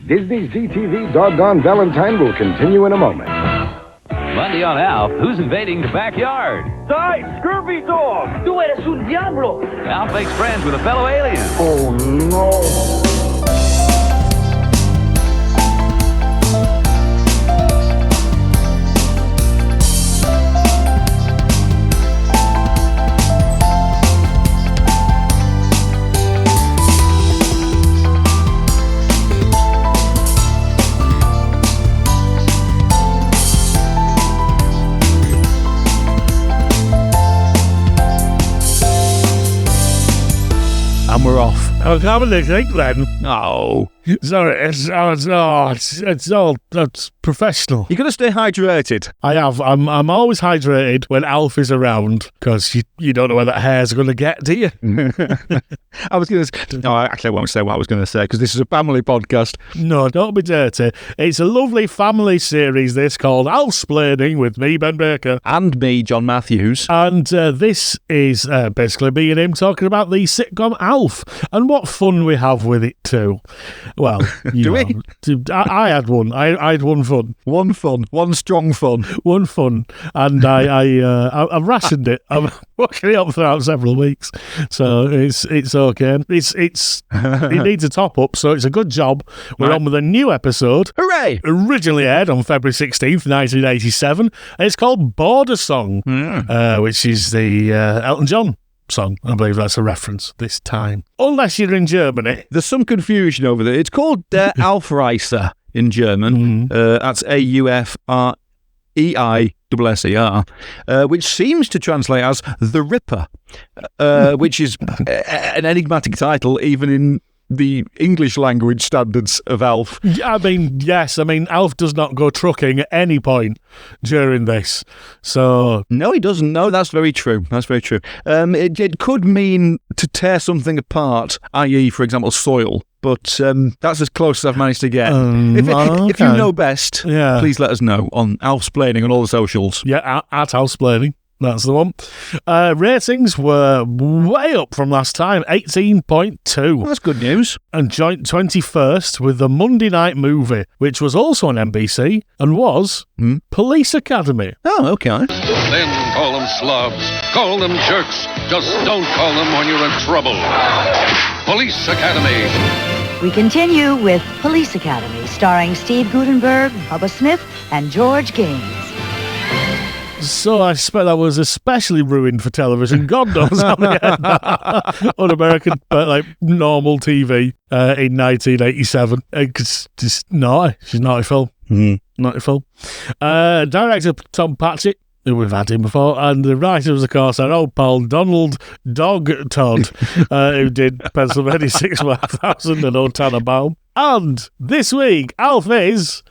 Disney's DTV Doggone Valentine will continue in a moment. Monday on Alf, who's invading the backyard? Die, scurvy dog! Tú eres un diablo! Alf makes friends with a fellow alien. Oh, no. And we're off. I was having a drink then. Oh. Sorry, it's professional. You're going to stay hydrated. I have. I'm always hydrated when Alf is around because you don't know where that hair's going to get, do you? I was going to... No, actually, I won't say what I was going to say because this is a family podcast. No, don't be dirty. It's a lovely family series, this, called Alfsplaining with me, Ben Baker. And me, John Matthews. And this is basically me and him talking about the sitcom Alf and what fun we have with it too. Well, Do we? I had one. I had one fun. One fun. One strong fun. One fun. And I've rationed it. I'm watching it up throughout several weeks. So it's okay. It needs a top up, so it's a good job. We're on with a new episode. Hooray! Originally aired on February 16th, 1987. And it's called Border Song, which is the Elton John song. I believe that's a reference this time. Unless you're in Germany. There's some confusion over there. It's called Der Aufreißer in German. That's Aufreiser, which seems to translate as The Ripper, which is an enigmatic title even in the English language standards of Alf. I mean, yes. I mean, Alf does not go trucking at any point during this. So no, he doesn't. No, that's very true. That's very true. It could mean to tear something apart, i.e., for example, soil. But that's as close as I've managed to get. If you know best, please let us know on Alfsplaining on all the socials. Yeah, at Alfsplaining. That's the one. Ratings were way up from last time, 18.2. Well, that's good news. And joint 21st with the Monday Night Movie, which was also on NBC and was Police Academy. Oh, okay. Then call them slobs, call them jerks. Just don't call them when you're in trouble. Police Academy. We continue with Police Academy, starring Steve Gutenberg, Bubba Smith, and George Gaines. So I suspect that was especially ruined for television. God knows how they had that on American, like normal TV in 1987. It's just naughty. She's naughty Phil. Naughty Phil. Director Tom Patchett, who we've had him before, and the writer was, of course, our old pal Donald Dog Todd, who did Pennsylvania 6,000 and Old Tannenbaum. And this week, Alf is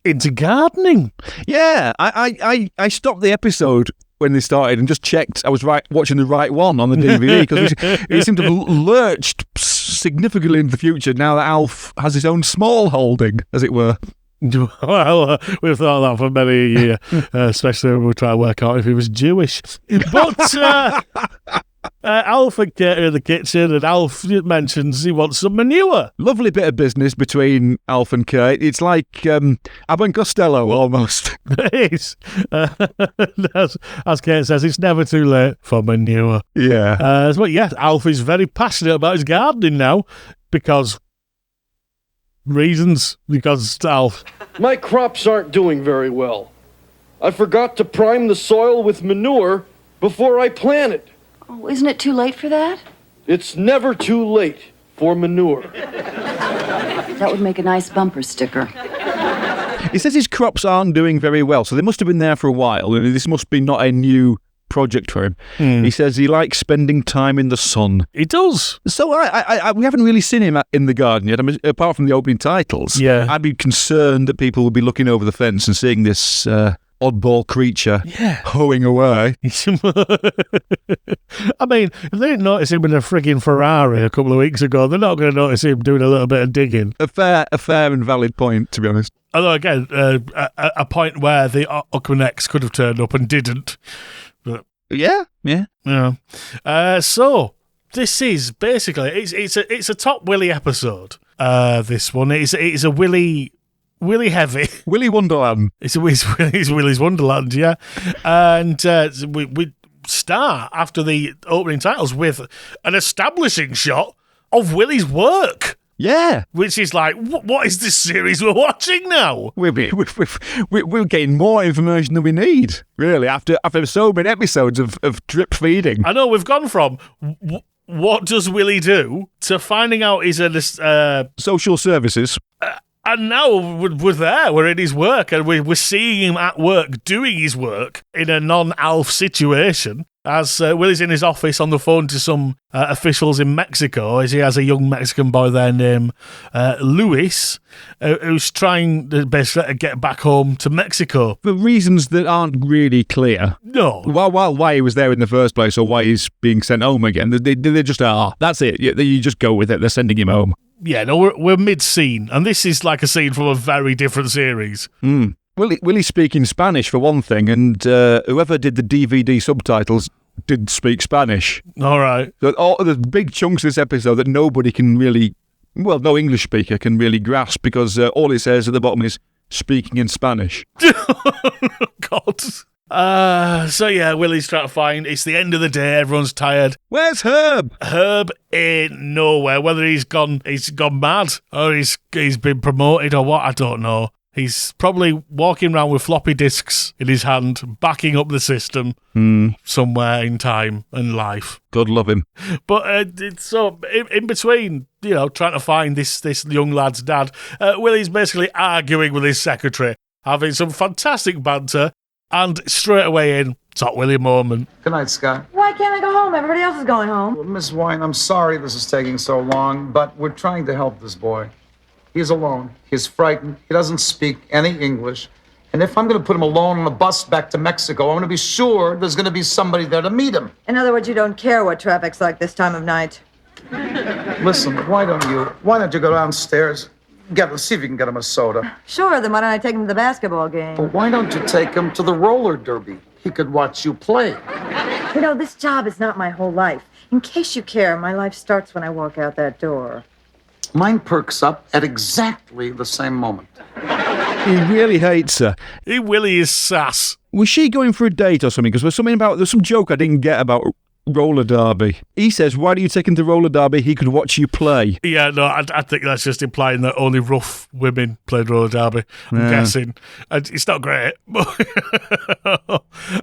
into gardening. Yeah, I stopped the episode when they started and just checked I was watching the right one on the DVD because it seemed to have lurched significantly into the future now that Alf has his own smallholding, as it were. Well, we've thought that for many a year, especially when we try to work out if he was Jewish. But Alf and Kate are in the kitchen, and Alf mentions he wants some manure. Lovely bit of business between Alf and Kate. It's like Abbott and Costello, almost. It is. As Kate says, it's never too late for manure. Yeah. But yes, Alf is very passionate about his gardening now, because Alf. My crops aren't doing very well. I forgot to prime the soil with manure before I planted. Oh, isn't it too late for that? It's never too late for manure. That would make a nice bumper sticker. He says his crops aren't doing very well, so they must have been there for a while. This must be not a new project for him. He says he likes spending time in the sun. He does. So we haven't really seen him in the garden yet, apart from the opening titles. Yeah. I'd be concerned that people would be looking over the fence and seeing this oddball creature hoeing away. I mean, if they didn't notice him in a frigging Ferrari a couple of weeks ago, they're not going to notice him doing a little bit of digging. A fair and valid point, to be honest. Although, again, a point where the Uckman could have turned up and didn't. But, yeah. So, this is basically, it's a top Willie episode. This one it's a Willie heavy. Willie Wonderland. It's Willie's Wonderland, yeah. And we start after the opening titles with an establishing shot of Willie's work. Yeah. Which is like, what is this series we're watching now? We're getting more information than we need, really, after so many episodes of drip feeding. I know, we've gone from what does Willie do to finding out he's a social services. And now we're in his work, and we're seeing him at work doing his work in a non-Alf situation. As Willie's in his office on the phone to some officials in Mexico, as he has a young Mexican boy there named Luis, who's trying to basically get back home to Mexico. For reasons that aren't really clear. No. Why he was there in the first place or why he's being sent home again. They just are. That's it. You just go with it. They're sending him home. Yeah, no, we're mid-scene, and this is like a scene from a very different series. Willie's speaking Spanish, for one thing, and whoever did the DVD subtitles did speak Spanish. All right. So there's big chunks of this episode that nobody can really, no English speaker can really grasp, because all it says at the bottom is speaking in Spanish. God. So yeah, Willie's trying to find. It's the end of the day. Everyone's tired. Where's Herb? Herb ain't nowhere. Whether he's gone mad, or he's been promoted, or what, I don't know. He's probably walking around with floppy disks in his hand, backing up the system somewhere in time and life. God love him. But it's so in between, trying to find this young lad's dad. Willie's basically arguing with his secretary, having some fantastic banter. And straight away in, top Willie moment. Good night, Scott. Why can't I go home? Everybody else is going home. Well, Miss Wine, I'm sorry this is taking so long, but we're trying to help this boy. He's alone. He's frightened. He doesn't speak any English. And if I'm going to put him alone on a bus back to Mexico, I want to be sure there's going to be somebody there to meet him. In other words, you don't care what traffic's like this time of night. Listen, why don't you go downstairs? See if you can get him a soda. Sure, then why don't I take him to the basketball game? Well, why don't you take him to the roller derby? He could watch you play. This job is not my whole life. In case you care, my life starts when I walk out that door. Mine perks up at exactly the same moment. He really hates her. Willie is sass. Was she going for a date or something? Because there's some joke I didn't get about roller derby. He says, why do you take him to roller derby? He could watch you play. Yeah, no, I think that's just implying that only rough women played roller derby. I'm guessing. It's not great, but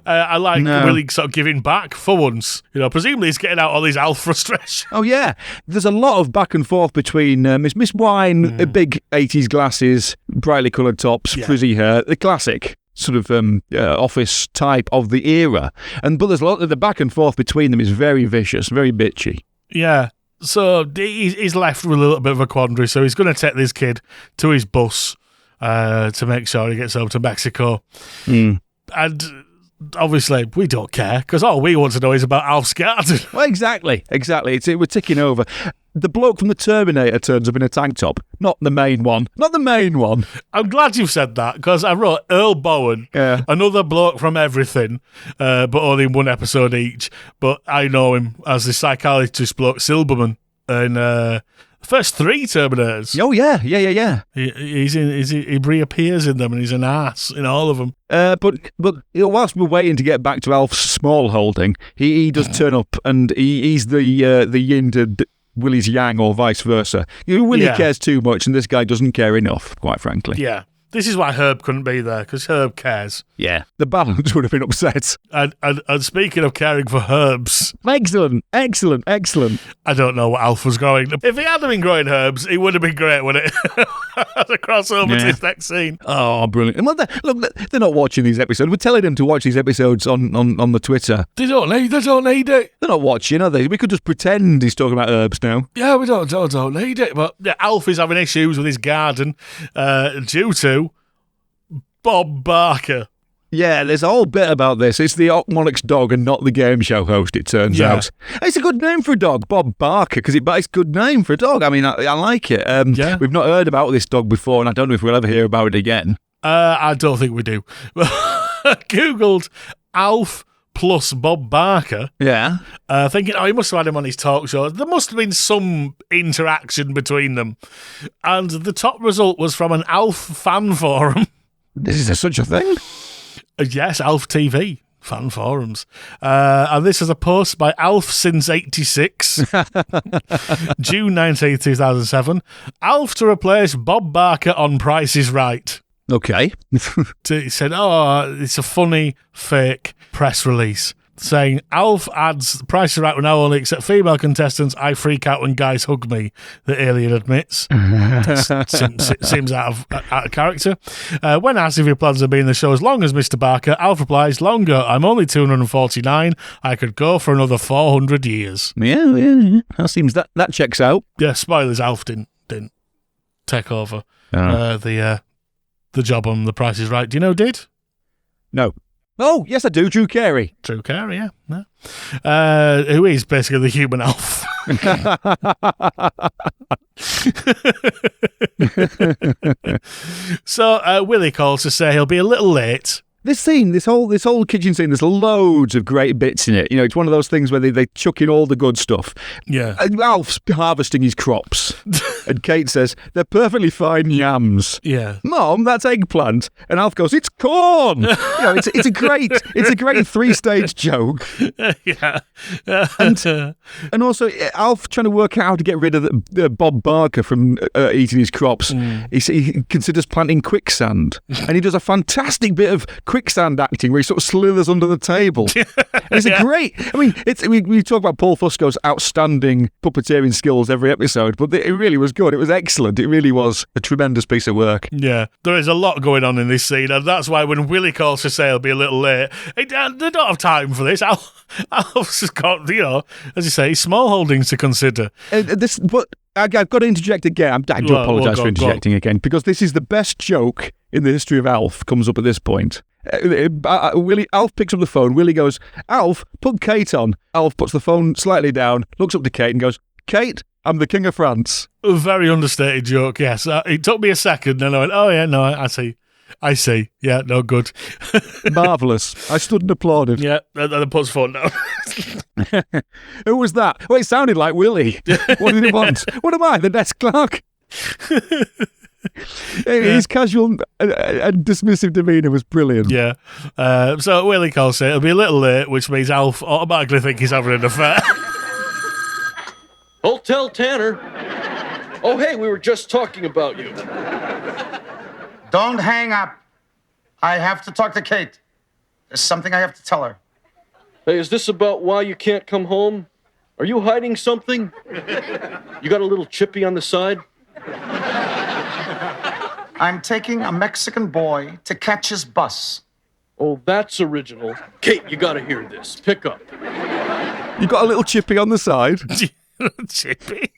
I like Willie sort of giving back for once. Presumably he's getting out all these Alf frustration. Oh, yeah. There's a lot of back and forth between Miss Wine, big 80s glasses, brightly coloured tops, frizzy hair, the classic sort of office type of the era. But there's a lot of the back and forth between them is very vicious, very bitchy. Yeah. So he's left with a little bit of a quandary. So he's going to take this kid to his bus to make sure he gets home to Mexico. And obviously, we don't care, because all we want to know is about Alf's garden. Well, exactly. We're ticking over. The bloke from the Terminator turns up in a tank top. Not the main one. I'm glad you've said that, because I wrote Earl Bowen, another bloke from everything, but only in one episode each. But I know him as the psychologist bloke Silberman in the first 3 Terminators. Oh, yeah. He reappears in them, and he's an ass in all of them. But whilst we're waiting to get back to Alf's smallholding, he does turn up, and he's the yin to Willie's yang, or vice versa. Willie cares too much, and this guy doesn't care enough, quite frankly. Yeah. This is why Herb couldn't be there, because Herb cares. Yeah. The balance would have been upset. And speaking of caring for herbs... Excellent. I don't know what Alf was growing. If he had been growing herbs, it would have been great, wouldn't it? As a crossover to this next scene. Oh, brilliant. Well, look, they're not watching these episodes. We're telling them to watch these episodes on the Twitter. They don't need it. They're not watching, are they? We could just pretend he's talking about herbs now. Yeah, we don't need it. But Alf is having issues with his garden due to Bob Barker. Yeah, there's a whole bit about this. It's the Ockmonarch's dog and not the game show host, it turns out. It's a good name for a dog, Bob Barker, because it's a good name for a dog. I mean, I like it. We've not heard about this dog before, and I don't know if we'll ever hear about it again. I don't think we do. Googled Alf plus Bob Barker. Yeah. Thinking, he must have had him on his talk show. There must have been some interaction between them. And the top result was from an Alf fan forum. Is there such a thing? Yes, Alf TV. Fan forums. And this is a post by Alf since 86. June 19th, 2007. Alf to replace Bob Barker on Price is Right. Okay. He said, it's a funny, fake press release saying, Alf adds, Price is Right will now only accept female contestants. I freak out when guys hug me, the alien admits. Seems out of character. When asked if he plans to be in the show as long as Mr. Barker, Alf replies, longer. I'm only 249. I could go for another 400 years. Yeah. That checks out. Yeah, spoilers, Alf didn't take over the job on The Price is Right. Do you know who did? No. Oh, yes, I do. Drew Carey. Drew Carey, yeah. No. Who is basically the human Alf. So Willie calls to say he'll be a little late. This scene, this whole kitchen scene, there's loads of great bits in it. You know, it's one of those things where they chuck in all the good stuff. Yeah. And Alf's harvesting his crops. And Kate says, they're perfectly fine yams. Yeah. Mom, that's eggplant. And Alf goes, it's corn. You know, it's a great 3-stage joke. Yeah. And also, Alf trying to work out how to get rid of Bob Barker from eating his crops. He considers planting quicksand. And he does a fantastic bit of quicksand acting where he sort of slithers under the table. It's a great... I mean, we talk about Paul Fusco's outstanding puppeteering skills every episode, but it really was good. It was excellent. It really was a tremendous piece of work. Yeah, there is a lot going on in this scene, and that's why when Willie calls to say he'll be a little late, they don't have time for this. Alf's got, as you say, small holdings to consider. But I've got to interject again. I do apologise for interjecting again, because this is the best joke in the history of Alf comes up at this point. Alf picks up the phone. Willie goes, Alf, put Kate on. Alf puts the phone slightly down, looks up to Kate and goes, Kate, I'm the King of France. A very understated joke, yes. It took me a second, and I went, oh, yeah, no, I see. Yeah, no, good. Marvellous. I stood and applauded. Yeah, and then puts phone down. Who was that? Well, it sounded like Willie. What did he want? What am I, the desk clerk? His casual and dismissive demeanour was brilliant. Yeah. So Willie calls it. It'll be a little late, which means Alf automatically think he's having an affair. Hotel Tanner. Oh, hey, we were just talking about you. Don't hang up. I have to talk to Kate. There's something I have to tell her. Hey, is this about why you can't come home? Are you hiding something? You got a little chippy on the side? I'm taking a Mexican boy to catch his bus. Oh, that's original. Kate, you gotta hear this. Pick up. You got a little chippy on the side? Chippy?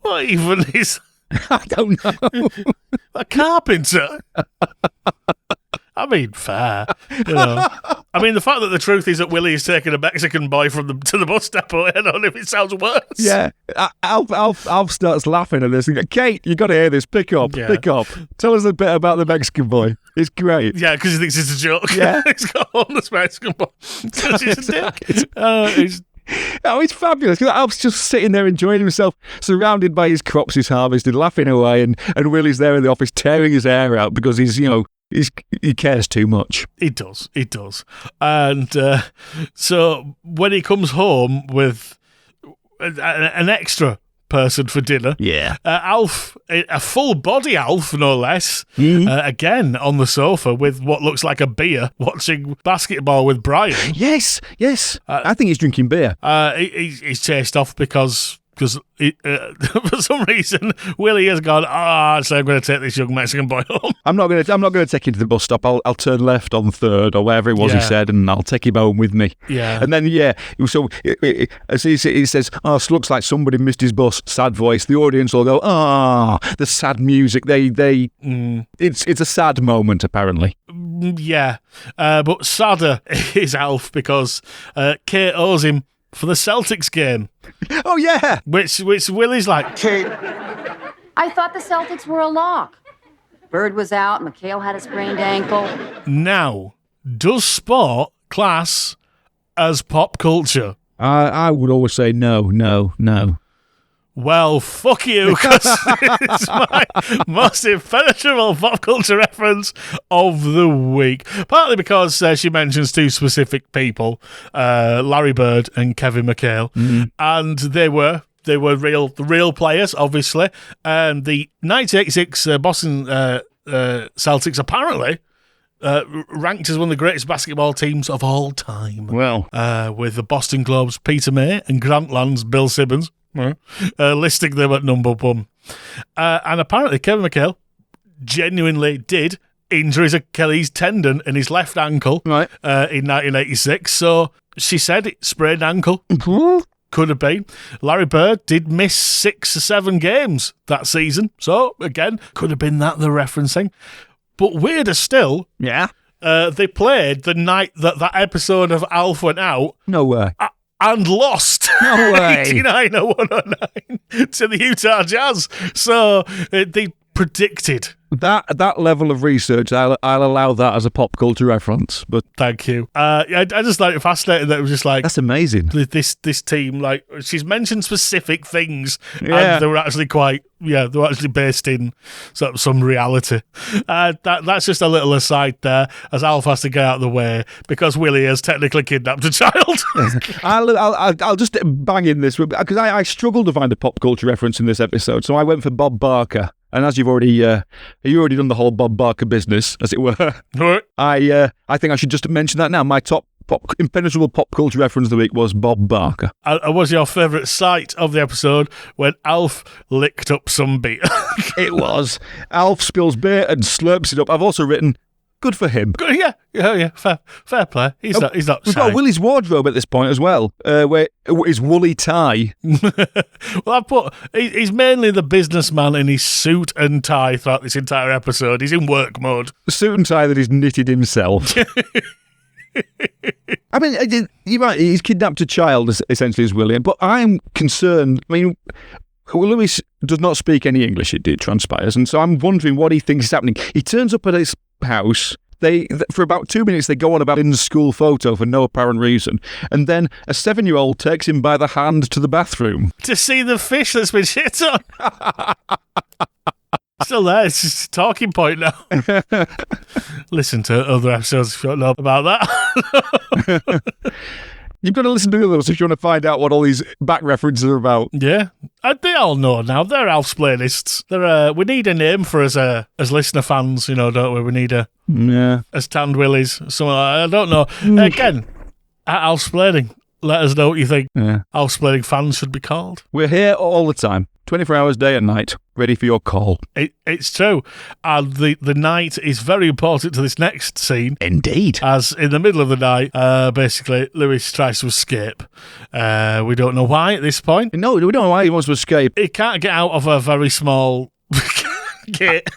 What even is... I don't know. A carpenter? I mean, fair. I mean, the fact that the truth is that Willie is taking a Mexican boy to the bus depot, I don't know if it sounds worse. Yeah. Alf starts laughing at this. Kate, you got to hear this. Pick up. Tell us a bit about the Mexican boy. It's great. Yeah, because he thinks it's a joke. Yeah. He's got a homeless Mexican boy. He's a dick. It's fabulous. Alf's just sitting there enjoying himself, surrounded by his crops he's harvested, laughing away, and Willie's there in the office tearing his hair out because he cares too much. He does. And so when he comes home with an extra person for dinner, Alf, a full body Alf, no less, again on the sofa with what looks like a beer, watching basketball with Brian. Yes. I think he's drinking beer. He's chased off because for some reason Willie has gone, so I'm going to take this young Mexican boy home. I'm not going to take him to the bus stop. I'll turn left on 3rd or wherever it was he said, and I'll take him home with me. Yeah. And then so as he says, looks like somebody missed his bus. Sad voice. The audience will go, the sad music. It's a sad moment apparently. Yeah, but sadder is Alf because Kate owes him for the Celtics game. Oh, yeah. Which Willie's like, Kate. I thought the Celtics were a lock. Bird was out. McHale had a sprained ankle. Now, does sport class as pop culture? I would always say no. Well, fuck you, because it's my most impenetrable pop culture reference of the week. Partly because she mentions two specific people, Larry Bird and Kevin McHale, and they were real players, obviously. The 1986 Boston Celtics apparently ranked as one of the greatest basketball teams of all time. Well, with the Boston Globe's Peter May and Grantland's Bill Simmons listing them at number one. And apparently Kevin McHale genuinely did injure his Achilles tendon in his left ankle in 1986. So she said it sprained ankle. Could have been. Larry Bird did miss 6 or 7 games that season. So, again, could have been that they're referencing. But weirder still, they played the night that episode of Alf went out. No way. And lost. No way. 89-109 to the Utah Jazz. So they predicted. That level of research, I'll allow that as a pop culture reference. But thank you. I just thought it fascinating that it was just like, that's amazing. This team, like, she's mentioned specific things, and they were actually they were actually based in sort of some reality. That's just a little aside there, as Alf has to get out of the way because Willie has technically kidnapped a child. I'll just bang in this because I struggled to find a pop culture reference in this episode, so I went for Bob Barker. And as you've already done the whole Bob Barker business, as it were, I think I should just mention that now. My top impenetrable pop culture reference of the week was Bob Barker. And was your favourite sight of the episode when Alf licked up some beer? It was. Alf spills beer and slurps it up. I've also written, good for him. Yeah. Fair play. He's not We've shy. got Willie's wardrobe at this point as well, where his woolly tie. Well, I put he's mainly the businessman in his suit and tie throughout this entire episode. He's in work mode. The suit and tie that he's knitted himself. I mean, you're right, he's kidnapped a child, essentially, as William, but I'm concerned. I mean, Lewis does not speak any English, it transpires, and so I'm wondering what he thinks is happening. He turns up at his house. For about 2 minutes, they go on about in the school photo for no apparent reason, and then a 7-year-old takes him by the hand to the bathroom. To see the fish that's been shit on. Still there, it's just a talking point now. Listen to other episodes if you don't know about that. You've got to listen to the others if you want to find out what all these back references are about. Yeah. They all know now. They're Alf's playlists. We need a name for us as listener fans, don't we? We need a Tanned Willies, something like that. I don't know. Again, at Alf's Splaining, let us know what you think Alf's Splaining fans should be called. We're here all the time. 24 hours, day and night, ready for your call. It's true. And the night is very important to this next scene. Indeed. As in the middle of the night, basically, Lewis tries to escape. We don't know why at this point. No, we don't know why he wants to escape. He can't get out of a very small gate.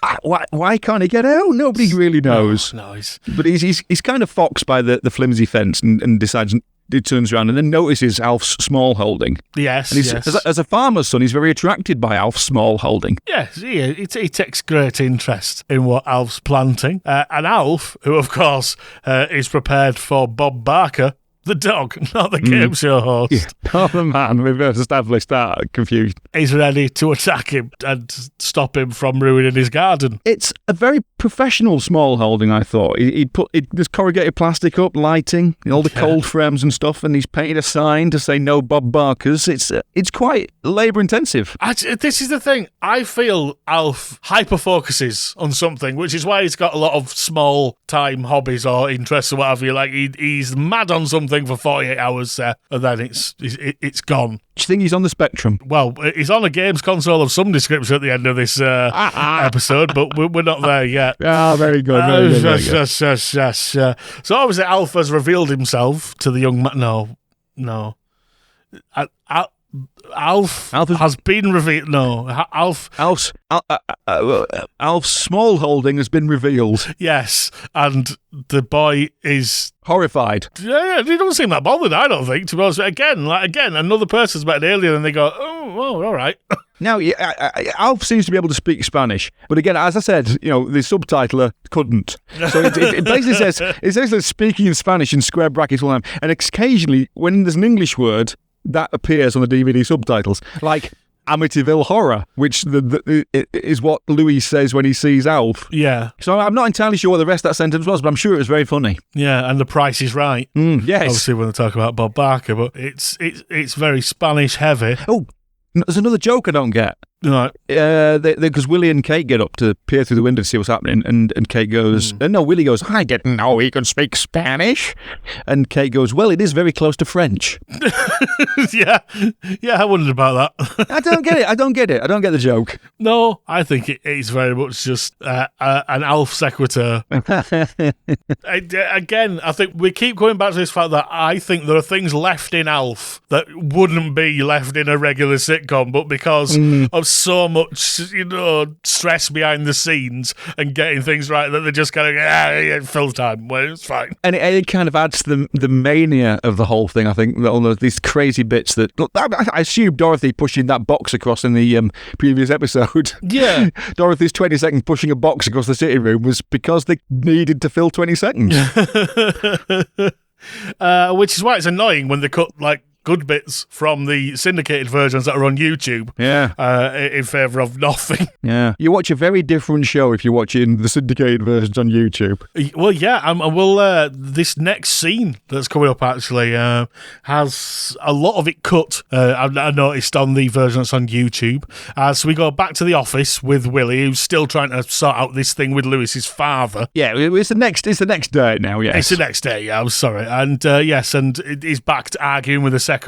Why can't he get out? Nobody really knows. No, But he's kind of foxed by the flimsy fence and decides... He turns around and then notices Alf's smallholding. Yes, and as a farmer's son, he's very attracted by Alf's smallholding. Yes, he takes great interest in what Alf's planting. And Alf, who, of course, is prepared for Bob Barker, the dog, not the game show host. Yeah. Oh, the man, we've established that confusion. He's ready to attack him and stop him from ruining his garden. It's a very professional smallholding, I thought. He'd put this corrugated plastic up, lighting, all the cold frames and stuff, and he's painted a sign to say no Bob Barkers. It's quite labour-intensive. This is the thing. I feel Alf hyper-focuses on something, which is why he's got a lot of small-time hobbies or interests or whatever. Like he's mad on something for 48 hours and then it's gone. Do you think he's on the spectrum? Well, he's on a games console of some description at the end of this episode, but we're not there yet. Ah, very good. Yes. So obviously Alf has revealed himself to the young man. No. Alf has been revealed. No, Alf's smallholding has been revealed. Yes, and the boy is horrified. Yeah, he doesn't seem that bothered. I don't think. To be honest, again, another person's met an alien, and they go, "Oh, well, all right." Now, Alf seems to be able to speak Spanish, but again, as I said, the subtitler couldn't. So it basically says that speaking in Spanish in square brackets all the time, and occasionally when there's an English word that appears on the DVD subtitles, like Amityville Horror, which is what Louis says when he sees Alf. Yeah. So I'm not entirely sure what the rest of that sentence was, but I'm sure it was very funny. Yeah, and The Price is Right. Yes. Obviously, when they talk about Bob Barker, but it's very Spanish heavy. Oh, there's another joke I don't get. Right. Because Willie and Kate get up to peer through the window to see what's happening, and Kate goes, no, Willie goes, I didn't know he could speak Spanish. And Kate goes, well, it is very close to French. Yeah, I wondered about that. I don't get it. I don't get the joke. No, I think it is very much just an Alf sequitur. Again, I think we keep going back to this fact that I think there are things left in Alf that wouldn't be left in a regular sitcom, but because of so much, stress behind the scenes and getting things right that they just kind of fill time. Well, it's fine. And it kind of adds to the mania of the whole thing. I think all these crazy bits that I assume Dorothy pushing that box across in the previous episode. Yeah, Dorothy's 20 seconds pushing a box across the sitting room was because they needed to fill 20 seconds. Which is why it's annoying when they cut good bits from the syndicated versions that are on YouTube. Yeah. In favour of nothing. Yeah. You watch a very different show if you're watching the syndicated versions on YouTube. Well, yeah. This next scene that's coming up actually has a lot of it cut. I noticed on the version that's on YouTube. So we go back to the office with Willie, who's still trying to sort out this thing with Lewis's father. Yeah, it's the next day now, yes. It's the next day, yeah, I'm sorry. And yes, and he's back to arguing with the secretary.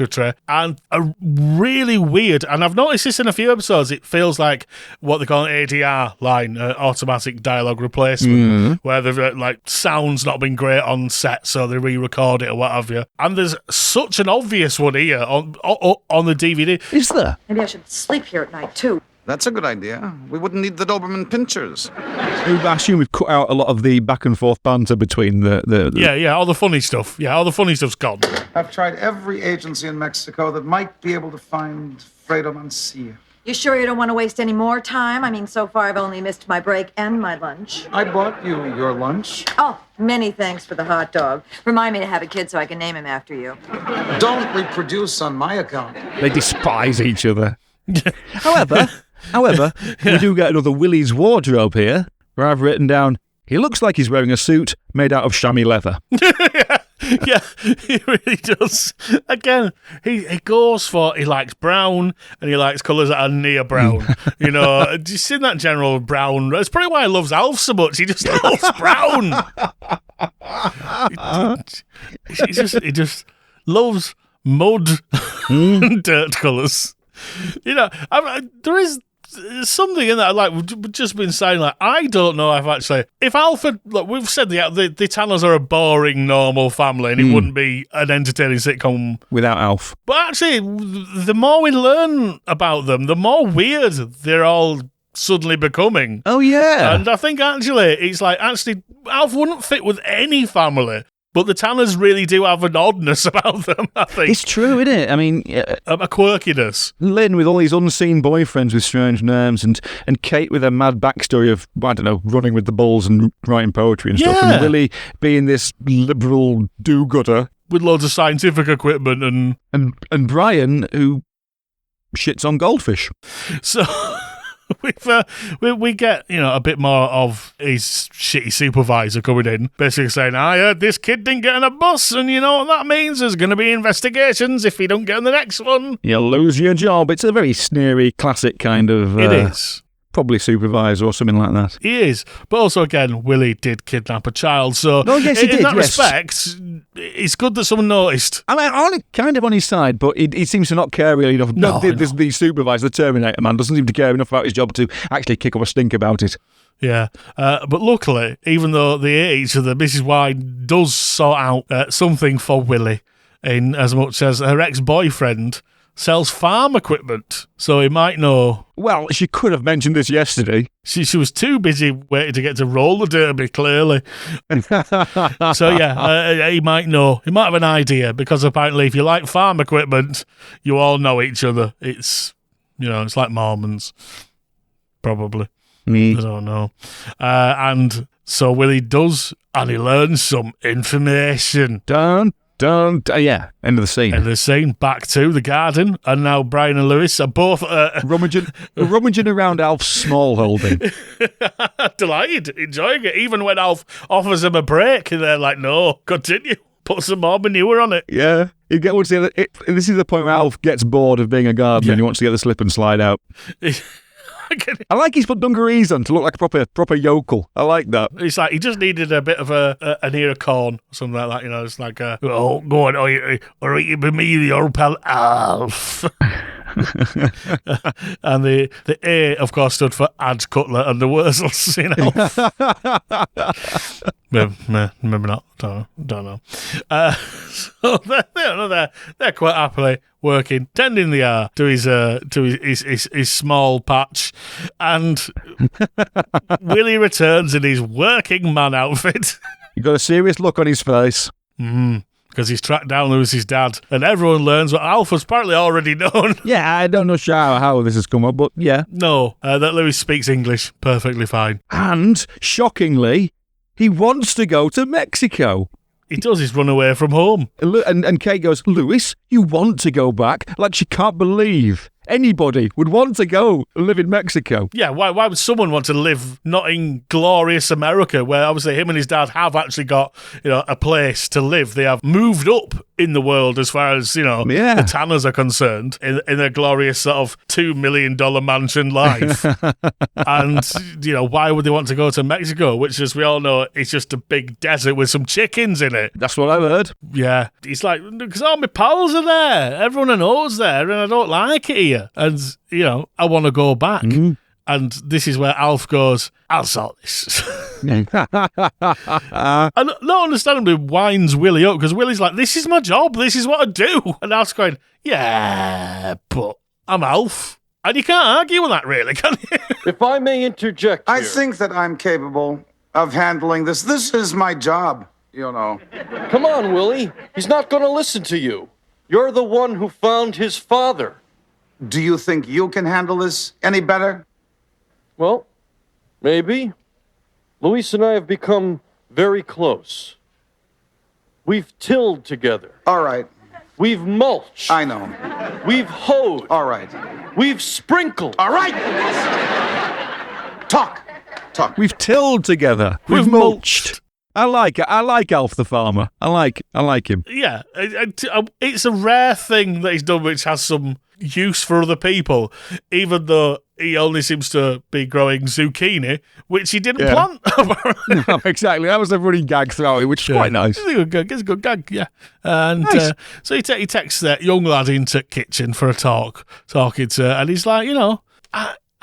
And a really weird, and I've noticed this in a few episodes, it feels like what they call an ADR line, automatic dialogue replacement, where they've sound's not been great on set, so they re-record it or what have you. And there's such an obvious one here on the DVD. Is there? Maybe I should sleep here at night, too. That's a good idea. We wouldn't need the Doberman pinchers. I assume we've cut out a lot of the back and forth banter between the... Yeah, all the funny stuff. Yeah, all the funny stuff's gone. I've tried every agency in Mexico that might be able to find Fredo Mancia. You sure you don't want to waste any more time? I mean, so far I've only missed my break and my lunch. I bought you your lunch. Oh, many thanks for the hot dog. Remind me to have a kid so I can name him after you. Don't reproduce on my account. They despise each other. However, we do get another Willie's wardrobe here, where I've written down, he looks like he's wearing a suit made out of chamois leather. Yeah, he really does. Again, he goes for, he likes brown and he likes colours that are near brown. Do you see that general brown? That's probably why he loves Alf so much. He just loves brown. He just loves mud and dirt colours. There is something in that, we've just been saying, I don't know if Alfred, we've said the Tanners are a boring, normal family and it wouldn't be an entertaining sitcom without Alf. But actually, the more we learn about them, the more weird they're all suddenly becoming. Oh, yeah. And I think actually, it's Alf wouldn't fit with any family. But the Tanners really do have an oddness about them, I think. It's true, isn't it? I mean... a quirkiness. Lynn with all these unseen boyfriends with strange names, and Kate with a mad backstory of, I don't know, running with the bulls and writing poetry and stuff. And Willie being this liberal do-gooder. With loads of scientific equipment and Brian, who shits on goldfish. So... We get, a bit more of his shitty supervisor coming in, basically saying, I heard this kid didn't get on a bus, and you know what that means? There's going to be investigations if he don't get on the next one. You'll lose your job. It's a very sneery, classic kind of... It is. Probably supervisor or something like that. He is. But also, again, Willie did kidnap a child, so in that respect, it's good that someone noticed. I mean, I'm kind of on his side, but he seems to not care really enough. No. The supervisor, the Terminator man, doesn't seem to care enough about his job to actually kick up a stink about it. Yeah, but luckily, even though they hate each other, Mrs. Y does sort out something for Willie, in as much as her ex-boyfriend sells farm equipment, so he might know. Well, she could have mentioned this yesterday. She was too busy waiting to get to roller derby, clearly. So, yeah, he might know. He might have an idea, because apparently if you like farm equipment, you all know each other. It's, it's like Mormons, probably. I don't know. And so Willie does, and he learns some information. Yeah, end of the scene. End of the scene. Back to the garden, and now Brian and Lewis are both rummaging around Alf's smallholding. Delighted, enjoying it. Even when Alf offers them a break, and they're like, "No, continue. Put some more manure on it." Yeah, this is the point where Alf gets bored of being a gardener and he wants to get the slip and slide out. I like he's put dungarees on to look like a proper yokel. I like that. It's like he just needed a bit of an ear of corn or something like that. It's like, oh, go on, all right, you be me, your pal Alf. And the A, of course, stood for Ad's Cutler and the Wurzels, Maybe not. Don't know. So they're quite happily working, tending the yard to his small patch, and Willie returns in his working man outfit. He got a serious look on his face. Because he's tracked down Lewis's dad, and everyone learns what Alf has apparently already known. Yeah, I don't know how this has come up, but yeah. No, that Lewis speaks English perfectly fine. And, shockingly, he wants to go to Mexico. He does. He's run away from home. And Kate goes, "Lewis, you want to go back?" Like she can't believe anybody would want to go live in Mexico. Yeah, why would someone want to live not in glorious America, where obviously him and his dad have actually got, a place to live. They have moved up in the world as far as, the Tanners are concerned in their glorious sort of $2 million mansion life. And, why would they want to go to Mexico, which, as we all know, is just a big desert with some chickens in it? That's what I've heard. Yeah. It's like, because all my pals are there. Everyone I know's there, and I don't like it here. And, I want to go back. And this is where Alf goes, "I'll sort this." And not understandably winds Willie up, because Willie's like, "This is my job. This is what I do." And Alf's going, "Yeah, but I'm Alf." And you can't argue with that, really, can you? If I may interject here. I think that I'm capable of handling this. This is my job, Come on, Willie. He's not going to listen to you. You're the one who found his father. Do you think you can handle this any better? Well, maybe. Luis and I have become very close. We've tilled together. All right. We've mulched. I know. We've hoed. All right. We've sprinkled. All right. Talk. We've tilled together. We've mulched. I like it. I like Alf the farmer. I like him. Yeah, it's a rare thing that he's done which has some use for other people, even though he only seems to be growing zucchini, which he didn't plant. No, exactly. That was a running gag throughout it, which is quite nice. It's a good gag, yeah. And nice. So he texts that young lad into the kitchen for a talking to, and he's like,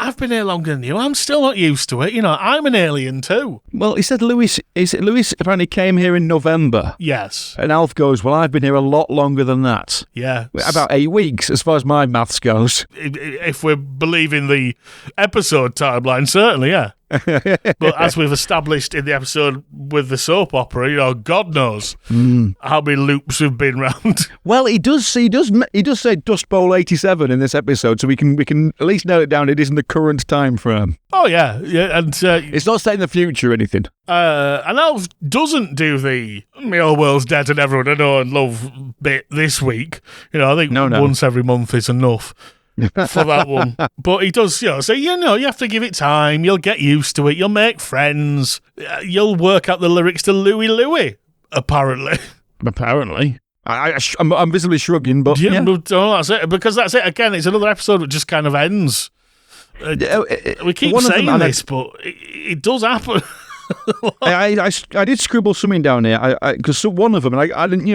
I've been here longer than you. I'm still not used to it. I'm an alien too. Well, he said Lewis apparently came here in November. Yes. And Alf goes, "Well, I've been here a lot longer than that." Yeah. About 8 weeks, as far as my maths goes. If we're believing the episode timeline, certainly, yeah. But as we've established in the episode with the soap opera, God knows how many loops we've been round. Well, he does say Dust Bowl 87 in this episode, so we can at least nail it down. It is in the current time frame. Oh yeah, and it's not set in the future or anything. And Alf doesn't do the "my old world's dead and everyone I know and love" bit this week. I think once every month is enough. For that one. But he does, say, you have to give it time. You'll get used to it. You'll make friends. You'll work out the lyrics to Louie Louie, apparently. Apparently. I'm visibly shrugging, but yeah. That's it. Because that's it. Again, it's another episode that just kind of ends. We keep saying this, but it does happen. I did scribble something down here because one of them, and I didn't,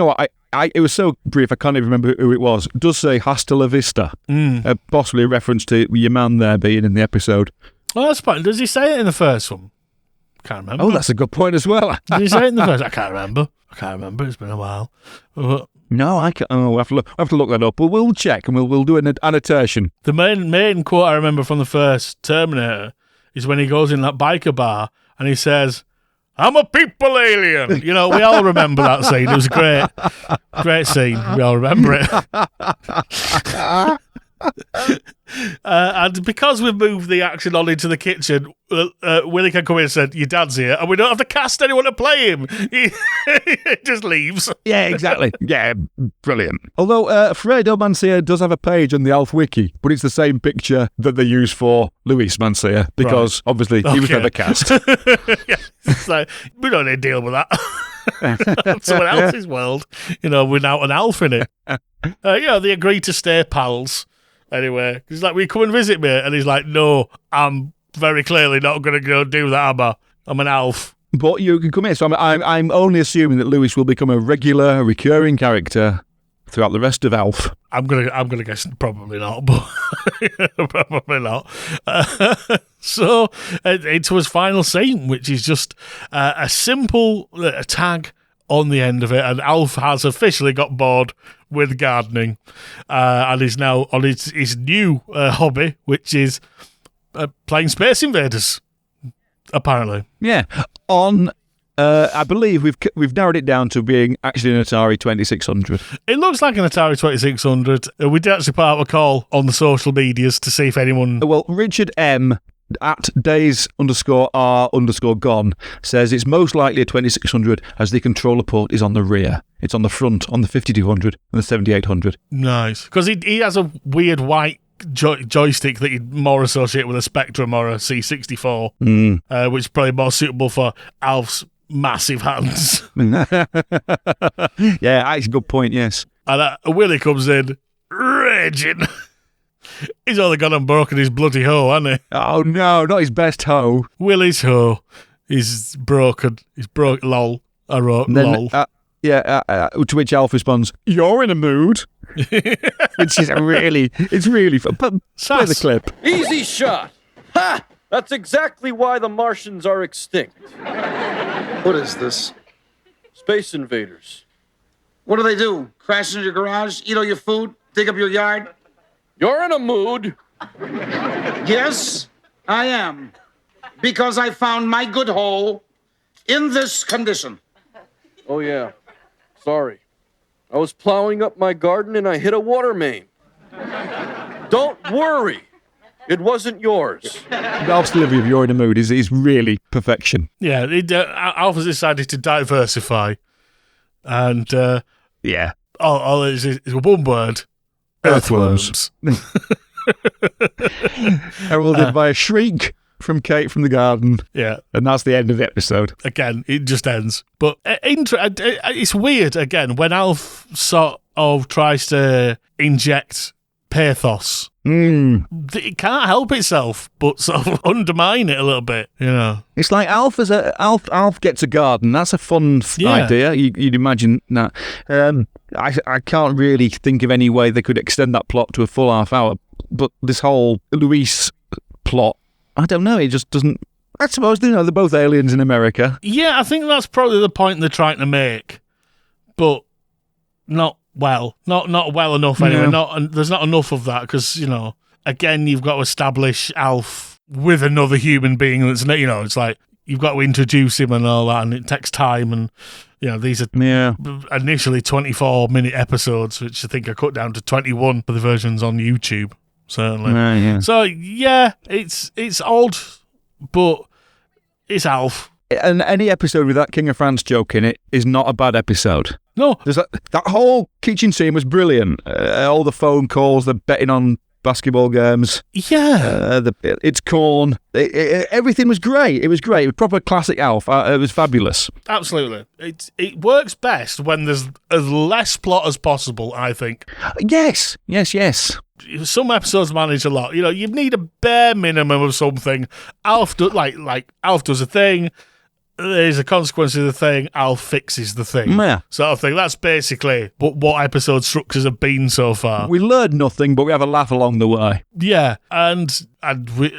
it was so brief I can't even remember who it was. It does say "Hasta la vista," possibly a reference to your man there being in the episode. Well, that's fine. Does he say it in the first one? Can't remember. Oh, that's a good point as well. Did he say it in the first? I can't remember. It's been a while. No, I can't. Oh, we'll have to look that up. We'll check and we'll do an annotation. The main quote I remember from the first Terminator is when he goes in that biker bar and he says, "I'm a people alien." You know, we all remember that scene. It was a great scene. We all remember it. And because we've moved the action on into the kitchen, Willie can come in and say, "Your dad's here," and we don't have to cast anyone to play him. He just leaves. Yeah, exactly. Yeah, brilliant. Although Fredo Mancia does have a page on the Alf Wiki, but it's the same picture that they use for Luis Mancia, because obviously he was never cast. Yeah, so we don't need to deal with that. Someone else's world, without an Alf in it. They agree to stay pals. Anyway, he's like, "Will you come and visit me?" And he's like, "No, I'm very clearly not going to go do that, am I? I'm an Alf." But you can come in. So I'm only assuming that Lewis will become a regular, recurring character throughout the rest of Alf. I'm gonna guess probably not, but probably not. So into his final scene, which is just a simple tag on the end of it, and Alf has officially got bored with gardening, and is now on his new hobby, which is playing Space Invaders. Apparently, yeah. On, I believe we've narrowed it down to being actually an Atari 2600. It looks like an Atari 2600. We did actually put out a call on the social medias to see if anyone. Well, Richard M. at days_r_gone says it's most likely a 2600 as the controller port is on the rear. It's on the front, on the 5200 and the 7800. Nice. Because he has a weird white joystick that you'd more associate with a Spectrum or a C64, which is probably more suitable for Alf's massive hands. Yeah, that's a good point, yes. And Willie comes in, raging. He's only gone and broken his bloody hoe, hasn't he? Oh, no, not his best hoe. Willie's hoe is broken. He's broken, lol. I wrote, lol. To which Alf responds, "You're in a mood." Which is it's really fun. Play the clip. Easy shot. Ha! That's exactly why the Martians are extinct. What is this? Space invaders. What do? Crash into your garage, eat all your food, dig up your yard? You're in a mood. Yes, I am. Because I found my good hole in this condition. Oh, yeah. Sorry. I was plowing up my garden and I hit a water main. Don't worry. It wasn't yours. Alf's delivery of "you're in a mood" is really perfection. Yeah, Alf has decided to diversify. And, all it is one word. Earthworms. Heralded by a shriek from Kate from the garden. Yeah. And that's the end of the episode. Again, it just ends. But it's weird, again, when Alf sort of tries to inject pathos. It can't help itself but sort of undermine it a little bit, It's like Alf gets a garden. That's a fun idea. You'd imagine that. I can't really think of any way they could extend that plot to a full half hour. But this whole Luis plot, I don't know. It just doesn't. I suppose they're both aliens in America. Yeah, I think that's probably the point they're trying to make, but not well enough anyway. There's not enough of that because again, you've got to establish Alf with another human being. That's it's like you've got to introduce him and all that, and it takes time. And these are initially 24-minute episodes, which I think are cut down to 21 for the versions on YouTube. Certainly. So it's odd, but it's Alf. And any episode with that King of France joke in it is not a bad episode. No. There's that whole kitchen scene was brilliant. All the phone calls, the betting on basketball games. Yeah. It's corn. Everything was great. It was great. It was proper classic Alf. It was fabulous. Absolutely. It works best when there's as less plot as possible, I think. Yes. Some episodes manage a lot. You need a bare minimum of something. Alf Alf does a thing. there's a consequence of the thing, Alf fixes the thing. Yeah. Sort of thing. That's basically what episode structures have been so far. We learned nothing, but we have a laugh along the way. Yeah, and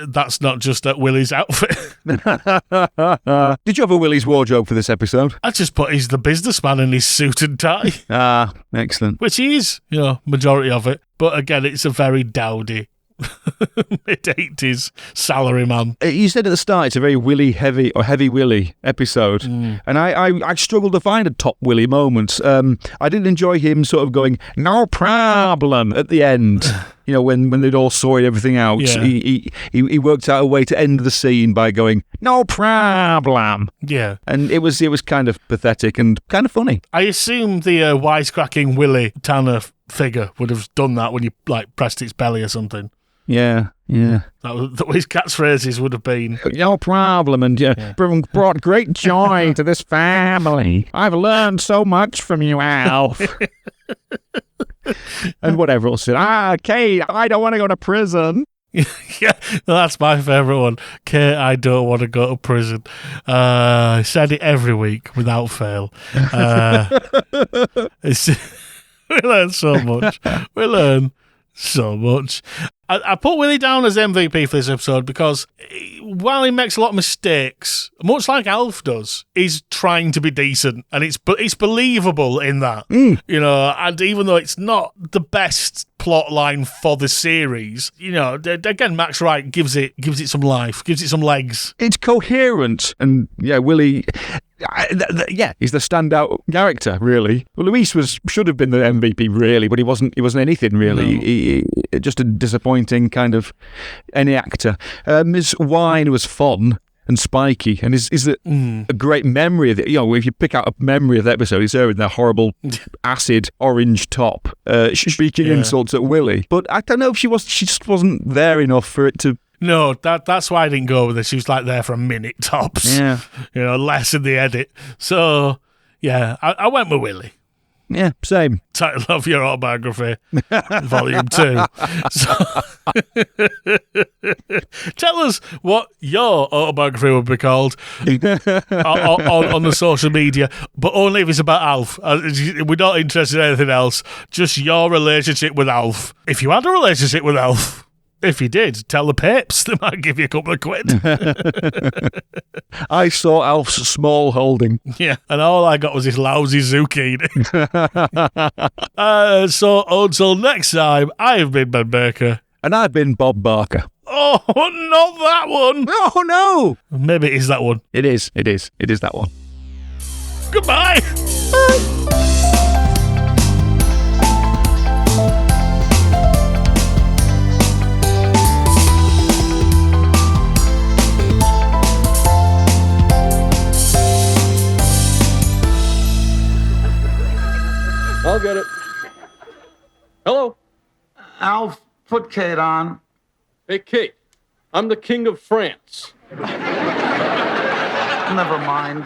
that's not just at Willie's outfit. Did you have a Willie's wardrobe for this episode? I just put he's the businessman in his suit and tie. Ah, excellent. Which he is, majority of it. But again, it's a very dowdy mid-80s salaryman. You said at the start it's a very Willie heavy or heavy Willie episode, and I struggled to find a top Willie moment. I didn't enjoy him sort of going no problem at the end. When they'd all sorted everything out, he worked out a way to end the scene by going no problem. Yeah, and it was kind of pathetic and kind of funny. I assume the wisecracking Willie Tanner figure would have done that when you pressed its belly or something. Yeah. That was his catchphrases would have been no problem, and brought great joy to this family. I've learned so much from you, Alf. And whatever else said, Kate, I don't want to go to prison. Yeah, that's my favourite one. Kate, I don't want to go to prison. I said it every week without fail. We learn so much. I put Willie down as MVP for this episode because while he makes a lot of mistakes, much like Alf does, he's trying to be decent, and it's believable in that. And even though it's not the best plot line for the series, again, Max Wright gives it some life, gives it some legs. It's coherent, and Willie. He's the standout character, really. Well, Luis should have been the MVP, really, but he wasn't anything, really. No. He just a disappointing kind of any actor. His wine was fun and spiky, and is a great memory of it. If you pick out a memory of the episode, he's there with that horrible acid orange top, speaking insults at Willie. But I don't know if she just wasn't there enough for it to. No, that's why I didn't go with her. She was there for a minute tops. Yeah. Less in the edit. So, yeah, I went with Willie. Yeah, same. Title of your autobiography, Volume 2. Tell us what your autobiography would be called on the social media, but only if it's about Alf. We're not interested in anything else. Just your relationship with Alf. If you had a relationship with Alf. If you did, tell the Papes. They might give you a couple of quid. I saw Alf's smallholding. Yeah, and all I got was this lousy zucchini. So until next time, I've been Ben Baker. And I've been Bob Barker. Oh, not that one. Oh, no. Maybe it is that one. It is that one. Goodbye. I'll get it. Hello? Alf, put Kate on. Hey, Kate. I'm the King of France. Never mind.